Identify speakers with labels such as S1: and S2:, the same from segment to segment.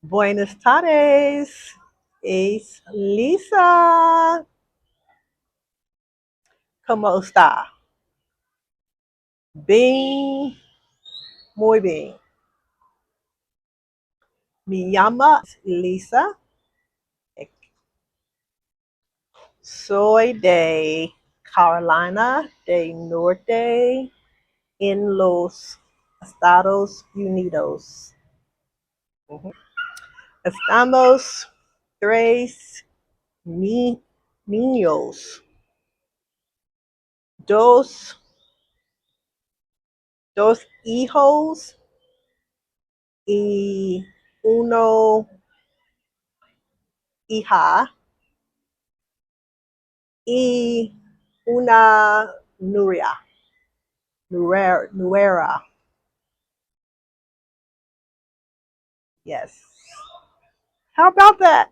S1: Buenas tardes. Es Lisa. ¿Cómo está? Bien, muy bien. Me llama Lisa. Soy de Carolina del Norte en los Estados Unidos. Ujú. Estamos tres ni- niños, dos, dos hijos y uno hija y una nuera. Yes. How about that?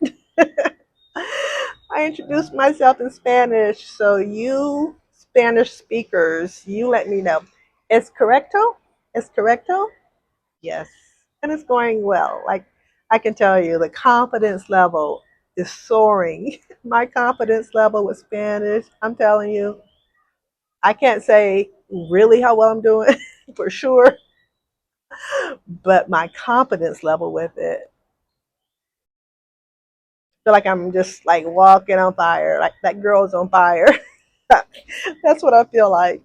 S1: I introduced myself in Spanish, so you Spanish speakers, you let me know. Es correcto? Es correcto? Yes. And it's going well. Like I can tell you, the confidence level is soaring. My confidence level with Spanish, I'm telling you, I can't say really how well I'm doing for sure, but my confidence level with it, I feel like I'm just like walking on fire, like that girl's on fire. That's what I feel like.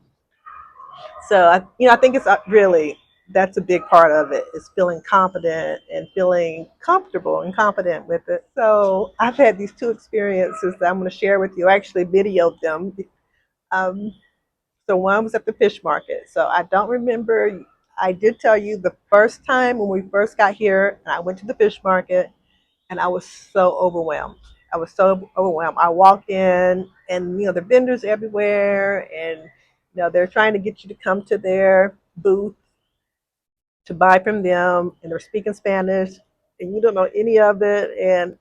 S1: So I think it's really that's a big part of it is feeling confident and feeling comfortable and confident with it. So I've had these two experiences that I'm going to share with you. I actually videoed them. Um, so one was at the fish market. So I don't remember. I did tell you the first time when we first got here, and I went to the fish market, and I was so overwhelmed. I was so overwhelmed. I walked in, and the vendors everywhere, and they're trying to get you to come to their booth to buy from them, and they're speaking Spanish, and you don't know any of it, and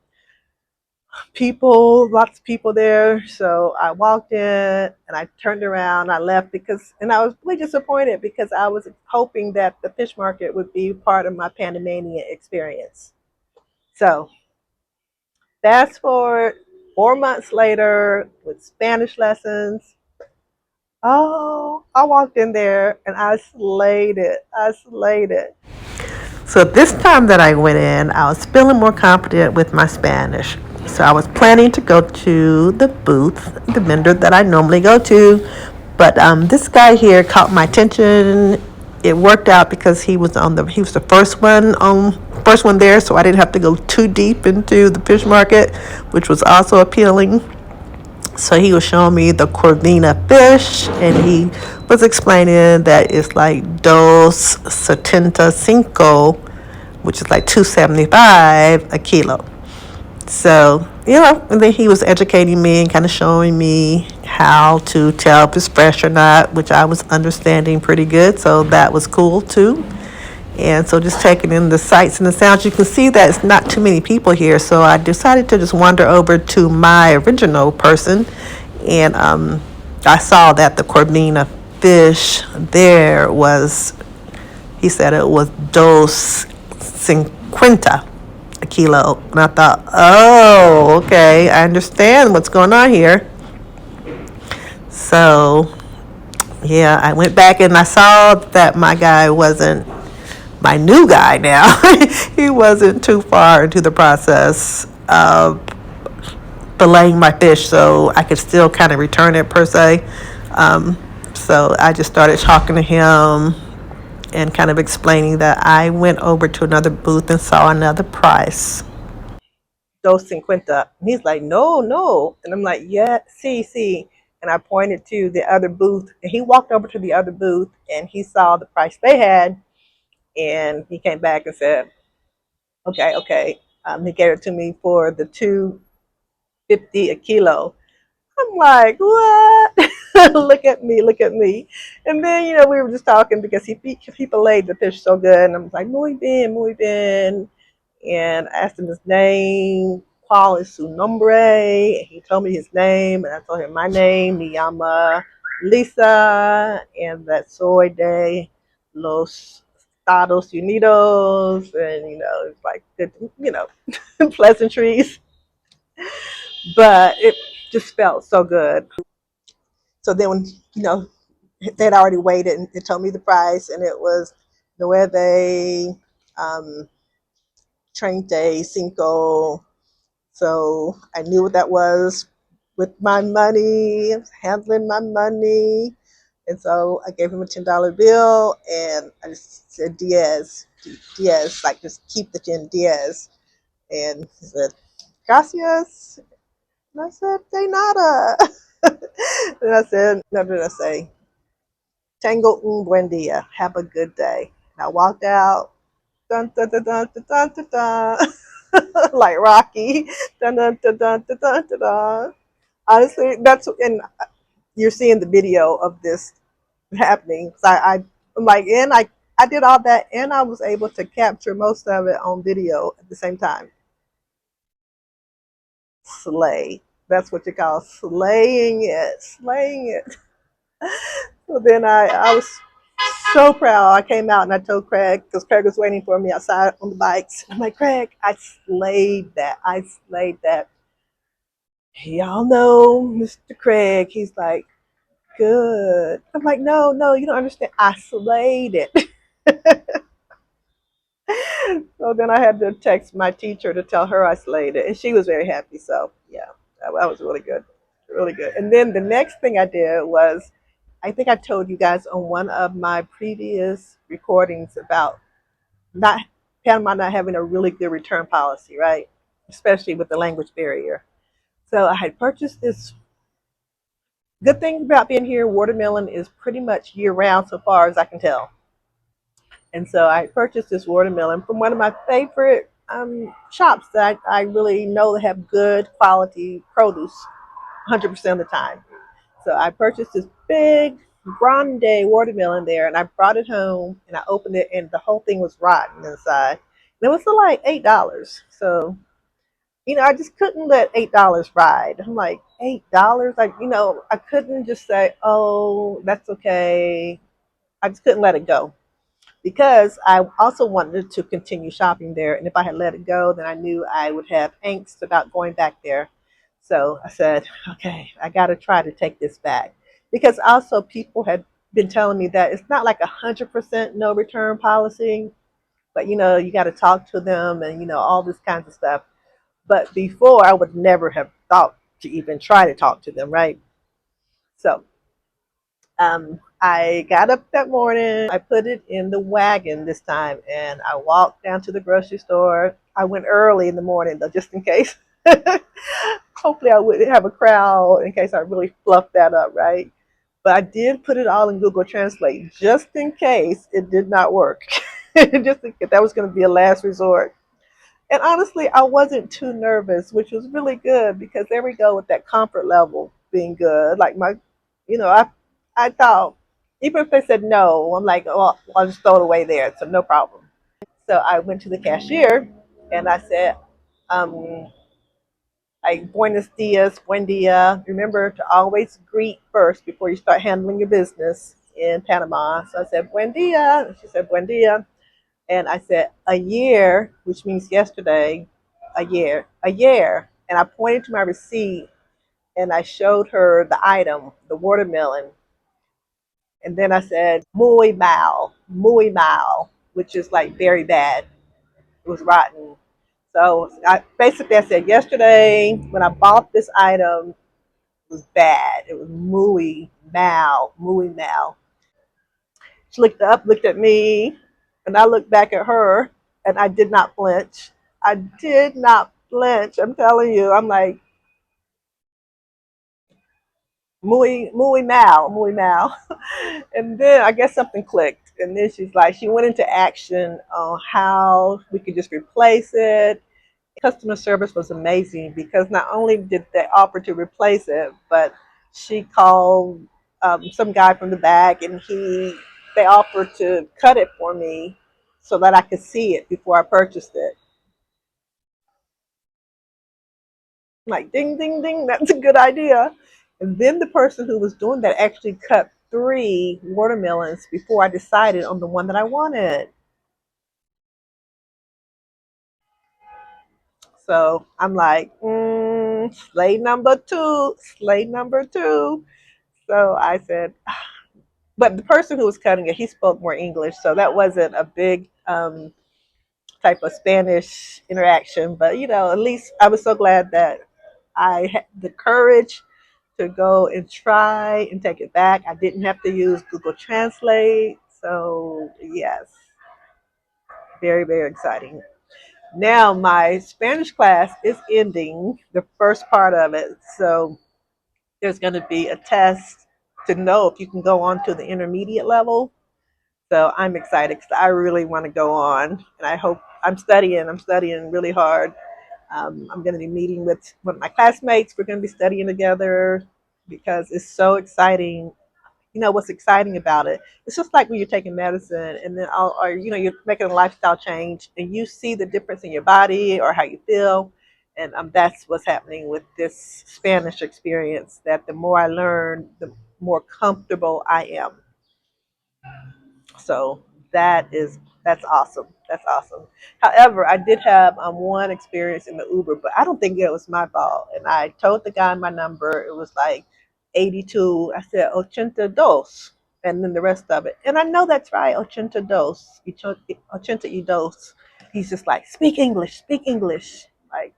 S1: lots of people there. So I walked in, and I turned around, I left and I was really disappointed because I was hoping that the fish market would be part of my Panamanian experience. So fast forward 4 months later with Spanish lessons. Oh, I walked in there and I slayed it. I slayed it. So this time that I went in, I was feeling more confident with my Spanish. So I was planning to go to the booth, the vendor that I normally go to, but this guy here caught my attention. It worked out because he was the first one there, so I didn't have to go too deep into the fish market, which was also appealing. So he was showing me the corvina fish, and he was explaining that it's like dos setenta cinco, which is like 275 a kilo. So, and then he was educating me and kind of showing me how to tell if it's fresh or not, which I was understanding pretty good. So that was cool too. And so just taking in the sights and the sounds, you can see that it's not too many people here. So I decided to just wander over to my original person. And I saw that the Corvina fish there was, he said it was dos cincuenta a kilo. And I thought, oh, okay, I understand what's going on here. So, yeah, I went back and I saw that my guy wasn't my new guy now. He wasn't too far into the process of filleting my fish, so I could still kind of return it per se. So I just started talking to him and kind of explaining that I went over to another booth and saw another price. Dos cincuenta. And he's like, no, no. And I'm like, yeah, see. And I pointed to the other booth, and he walked over to the other booth and he saw the price they had, and he came back and said, okay. He gave it to me for the 250 a kilo. I'm like, what? Look at me. And then, we were just talking because he filleted the fish so good. And I was like, muy bien. And I asked him his name, cuál es su nombre. And he told me his name. And I told him my name, me llama Lisa. And that soy de los Estados Unidos, and it's like good, pleasantries, but it just felt so good. So then when they'd already waited and it told me the price, and it was nueve, um, 35. So I knew what that was with my money, handling my money. And so I gave him a $10 bill, and I just said Diaz, Diaz, like just keep the 10 Diaz. And he said, gracias. And I said, de nada. And I said, no, did I say? Tengo un buen día. Have a good day. And I walked out. Dun, dun, dun, dun, dun, dun, dun, dun. Like Rocky. Dun, dun, dun, dun, dun, dun, dun, dun. Honestly, and you're seeing the video of this happening. So I'm like, and I did all that, and I was able to capture most of it on video at the same time. Slay. That's what you call slaying it. Slaying it. So then I was so proud. I came out and I told Craig, because Craig was waiting for me outside on the bikes. I'm like, Craig, I slayed that. I slayed that. Y'all know Mr. Craig. He's like, good. I'm like, no, no, you don't understand. I slayed it. So then I had to text my teacher to tell her I slayed it, and she was very happy. So yeah, that was really good, really good. And then the next thing I did was, I think I told you guys on one of my previous recordings about not Panama not having a really good return policy, right? Especially with the language barrier. So I had purchased this. Good thing about being here, watermelon is pretty much year round so far as I can tell. And so I purchased this watermelon from one of my favorite shops that I really know that have good quality produce 100% of the time. So I purchased this big grande watermelon there, and I brought it home and I opened it, and the whole thing was rotten inside. And it was for like $8. So I just couldn't let $8 ride. I'm like, $8? Like, I couldn't just say, oh, that's okay. I just couldn't let it go, because I also wanted to continue shopping there. And if I had let it go, then I knew I would have angst about going back there. So I said, okay, I got to try to take this back. Because also people had been telling me that it's not like 100% no return policy, but you got to talk to them and all this kinds of stuff. But before, I would never have thought to even try to talk to them, right? So I got up that morning. I put it in the wagon this time, and I walked down to the grocery store. I went early in the morning, though, just in case. Hopefully, I wouldn't have a crowd in case I really fluffed that up, right? But I did put it all in Google Translate just in case it did not work. Just in case that was going to be a last resort. And honestly, I wasn't too nervous, which was really good, because there we go with that comfort level being good. Like I thought, even if they said no, I'm like, oh, I'll just throw it away there. So no problem. So I went to the cashier and I said, um, like, buenos dias, buen dia. Remember to always greet first before you start handling your business in Panama. So I said, buen dia. And she said, buen dia. And I said, a year, which means yesterday, a year. And I pointed to my receipt and I showed her the item, the watermelon. And then I said, muy mal, which is like very bad. It was rotten. So basically, I said, yesterday when I bought this item, it was bad. It was muy mal. She looked up, looked at me, and I looked back at her, and I did not flinch. I did not flinch. I'm telling you, I'm like, muy mal. And then I guess something clicked. And then she went into action on how we could just replace it. Customer service was amazing, because not only did they offer to replace it, but she called some guy from the back, and they offered to cut it for me so that I could see it before I purchased it. I'm like, ding, ding, ding, that's a good idea. And then the person who was doing that actually cut 3 watermelons before I decided on the one that I wanted. So I'm like, slay number two, slay number two. So I said, but the person who was cutting it, he spoke more English, so that wasn't a big type of Spanish interaction. But at least I was so glad that I had the courage to go and try and take it back. I didn't have to use Google Translate. So, yes, very, very exciting. Now, my Spanish class is ending the first part of it. So, there's going to be a test to know if you can go on to the intermediate level. So, I'm excited because I really want to go on. And I hope I'm studying really hard. I'm going to be meeting with one of my classmates. We're going to be studying together because it's so exciting. What's exciting about it? It's just like when you're taking medicine, and then or you're making a lifestyle change, and you see the difference in your body or how you feel, and that's what's happening with this Spanish experience. That the more I learn, the more comfortable I am. So that's awesome. That's awesome. However, I did have one experience in the Uber, but I don't think it was my fault. And I told the guy my number. It was like 82. I said 82, and then the rest of it. And I know that's right, 82, 82. He's just like, speak English, speak English. Like,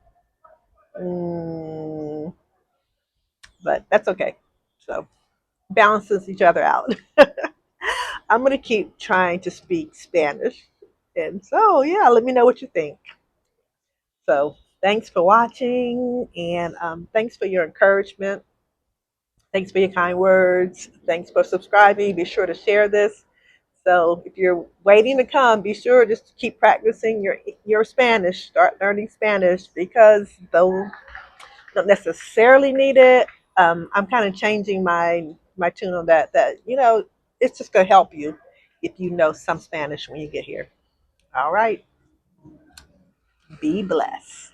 S1: mm, but that's okay. So balances each other out. I'm going to keep trying to speak Spanish. And so, yeah, let me know what you think. So, thanks for watching, and thanks for your encouragement. Thanks for your kind words. Thanks for subscribing. Be sure to share this. So, if you're waiting to come, be sure just to keep practicing your Spanish. Start learning Spanish because though you don't necessarily need it, I'm kind of changing my tune on that. It's just gonna help you if you know some Spanish when you get here. All right. Be blessed.